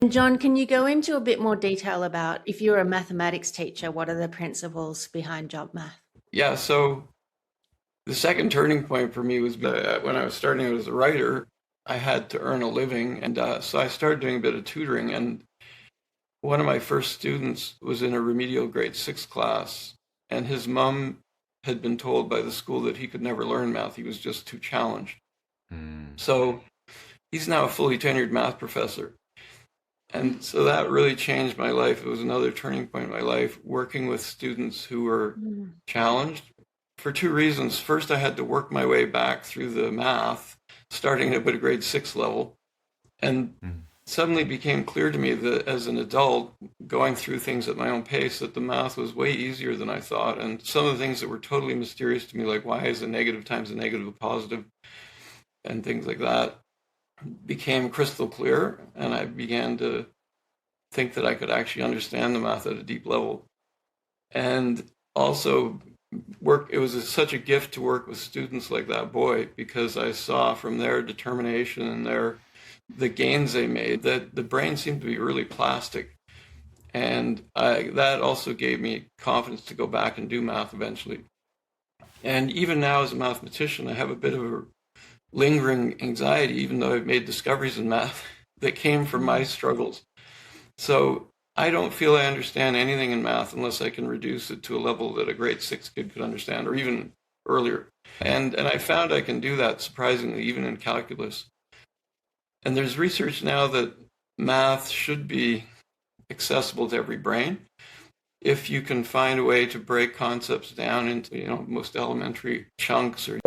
And John, can you go into a bit more detail about if you're a mathematics teacher, what are the principles behind job math? Yeah, so the second turning point for me was when I was starting out as a writer, I had to earn a living. And so I started doing a bit of tutoring. And one of my first students was in a remedial grade 6 class, and his mom had been told by the school that he could never learn math. He was just too challenged. Mm. So he's now a fully tenured math professor. And so that really changed my life. It was another turning point in my life, working with students who were challenged for two reasons. First, I had to work my way back through the math, starting at about a grade 6 level. And Mm. suddenly became clear to me that as an adult, going through things at my own pace, that the math was way easier than I thought. And some of the things that were totally mysterious to me, like why is a negative times a negative a positive, and things like that, became crystal clear. And I began to think that I could actually understand the math at a deep level. And also it was such a gift to work with students like that boy, because I saw from their determination and the gains they made that the brain seemed to be really plastic. And that also gave me confidence to go back and do math eventually. And even now as a mathematician, I have a bit of a lingering anxiety, even though I've made discoveries in math that came from my struggles. So I don't feel I understand anything in math unless I can reduce it to a level that a grade 6 kid could understand, or even earlier. And I found I can do that surprisingly, even in calculus. And there's research now that math should be accessible to every brain if you can find a way to break concepts down into, most elementary chunks or